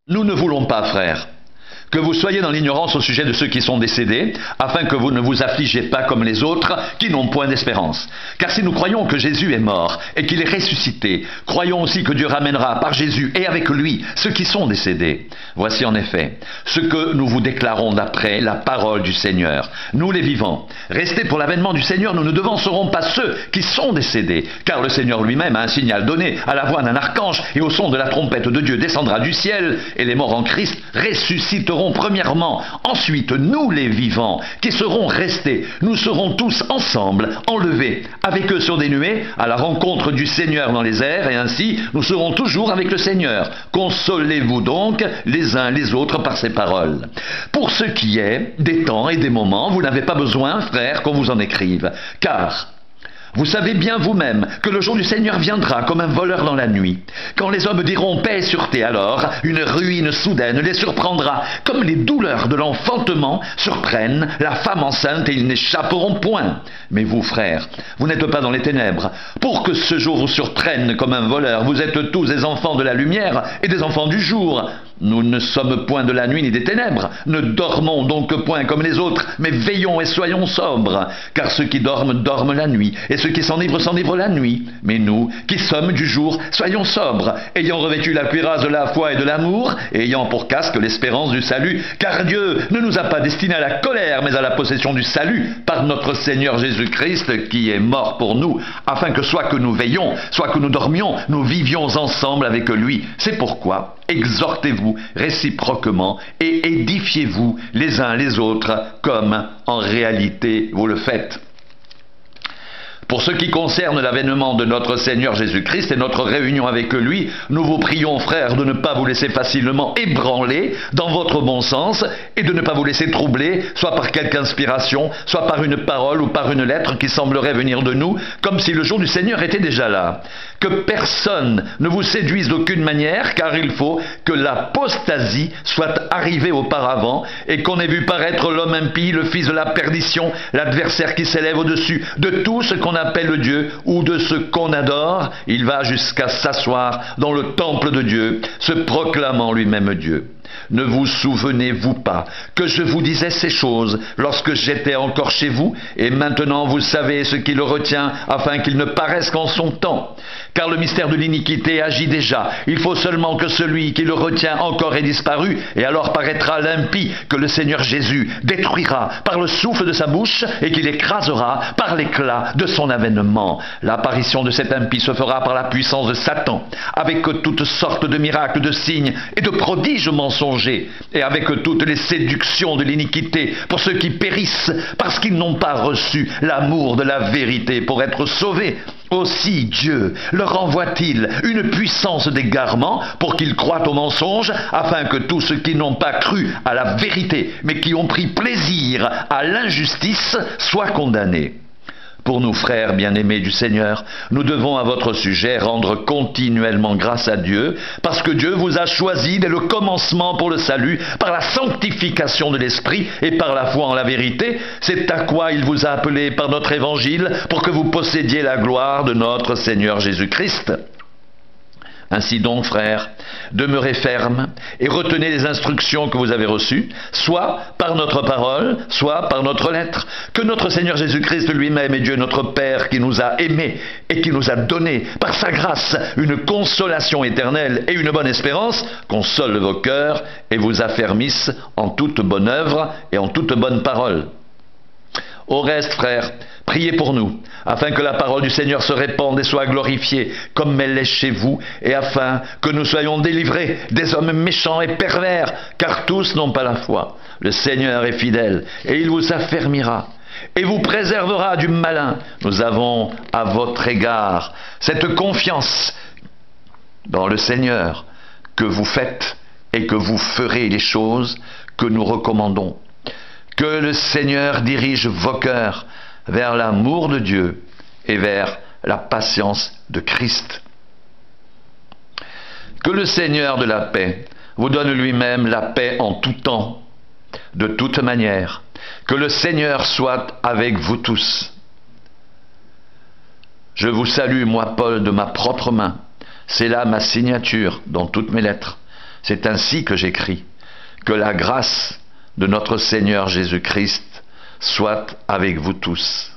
Nous ne voulons pas, frères, que vous soyez dans l'ignorance au sujet de ceux qui sont décédés, afin que vous ne vous affligez pas comme les autres qui n'ont point d'espérance. Car si nous croyons que Jésus est mort et qu'il est ressuscité, croyons aussi que Dieu ramènera par Jésus et avec lui ceux qui sont décédés. Voici en effet ce que nous vous déclarons d'après la parole du Seigneur. Nous les vivants, restés pour l'avènement du Seigneur, nous ne devancerons pas ceux qui sont décédés, car le Seigneur lui-même a un signal donné à la voix d'un archange et au son de la trompette de Dieu descendra du ciel, et les morts en Christ ressusciteront premièrement. Ensuite, nous les vivants, qui serons restés, nous serons tous ensemble enlevés avec eux sur des nuées à la rencontre du Seigneur dans les airs, et ainsi nous serons toujours avec le Seigneur. Consolez-vous donc les uns les autres par ces paroles. Pour ce qui est des temps et des moments, vous n'avez pas besoin, frères, qu'on vous en écrive, car vous savez bien vous-même que le jour du Seigneur viendra comme un voleur dans la nuit. Quand les hommes diront paix et sûreté, alors une ruine soudaine les surprendra, comme les douleurs de l'enfantement surprennent la femme enceinte, et ils n'échapperont point. Mais vous, frères, vous n'êtes pas dans les ténèbres, pour que ce jour vous surprenne comme un voleur. Vous êtes tous des enfants de la lumière et des enfants du jour. Nous ne sommes point de la nuit ni des ténèbres. Ne dormons donc point comme les autres, mais veillons et soyons sobres. Car ceux qui dorment, dorment la nuit, et ceux qui s'enivrent, s'enivrent la nuit. Mais nous, qui sommes du jour, soyons sobres, ayant revêtu la cuirasse de la foi et de l'amour, et ayant pour casque l'espérance du salut. Car Dieu ne nous a pas destinés à la colère, mais à la possession du salut, par notre Seigneur Jésus-Christ, qui est mort pour nous, afin que soit que nous veillions, soit que nous dormions, nous vivions ensemble avec lui. C'est pourquoi exhortez-vous réciproquement et édifiez-vous les uns les autres comme en réalité vous le faites. Pour ce qui concerne l'avènement de notre Seigneur Jésus-Christ et notre réunion avec lui, nous vous prions, frères, de ne pas vous laisser facilement ébranler dans votre bon sens et de ne pas vous laisser troubler, soit par quelque inspiration, soit par une parole ou par une lettre qui semblerait venir de nous, comme si le jour du Seigneur était déjà là. Que personne ne vous séduise d'aucune manière, car il faut que l'apostasie soit arrivée auparavant et qu'on ait vu paraître l'homme impie, le fils de la perdition, l'adversaire qui s'élève au-dessus de tout ce qu'on appelle Dieu ou de ce qu'on adore. Il va jusqu'à s'asseoir dans le temple de Dieu, se proclamant lui-même Dieu. Ne vous souvenez-vous pas que je vous disais ces choses lorsque j'étais encore chez vous, et maintenant vous savez ce qui le retient, afin qu'il ne paraisse qu'en son temps. Car le mystère de l'iniquité agit déjà. Il faut seulement que celui qui le retient encore ait disparu, et alors paraîtra l'impie que le Seigneur Jésus détruira par le souffle de sa bouche, et qu'il écrasera par l'éclat de son avènement. L'apparition de cet impie se fera par la puissance de Satan, avec toutes sortes de miracles, de signes et de prodiges mensongers, et avec toutes les séductions de l'iniquité pour ceux qui périssent, parce qu'ils n'ont pas reçu l'amour de la vérité pour être sauvés. Aussi Dieu leur envoie-t-il une puissance d'égarement pour qu'ils croient au mensonge, afin que tous ceux qui n'ont pas cru à la vérité, mais qui ont pris plaisir à l'injustice, soient condamnés. Pour nous, frères bien-aimés du Seigneur, nous devons à votre sujet rendre continuellement grâce à Dieu, parce que Dieu vous a choisi dès le commencement pour le salut, par la sanctification de l'Esprit et par la foi en la vérité. C'est à quoi il vous a appelé par notre évangile, pour que vous possédiez la gloire de notre Seigneur Jésus-Christ. Ainsi donc, frères, demeurez fermes et retenez les instructions que vous avez reçues, soit par notre parole, soit par notre lettre. Que notre Seigneur Jésus-Christ lui-même et Dieu notre Père, qui nous a aimés et qui nous a donné par sa grâce une consolation éternelle et une bonne espérance, console vos cœurs et vous affermisse en toute bonne œuvre et en toute bonne parole. Au reste, frères, priez pour nous, afin que la parole du Seigneur se répande et soit glorifiée comme elle est chez vous, et afin que nous soyons délivrés des hommes méchants et pervers, car tous n'ont pas la foi. Le Seigneur est fidèle, et il vous affermira, et vous préservera du malin. Nous avons à votre égard cette confiance dans le Seigneur, que vous faites et que vous ferez les choses que nous recommandons. Que le Seigneur dirige vos cœurs vers l'amour de Dieu et vers la patience de Christ. Que le Seigneur de la paix vous donne lui-même la paix en tout temps, de toute manière. Que le Seigneur soit avec vous tous. Je vous salue, moi Paul, de ma propre main. C'est là ma signature dans toutes mes lettres. C'est ainsi que j'écris. Que la grâce de notre Seigneur Jésus-Christ soit avec vous tous.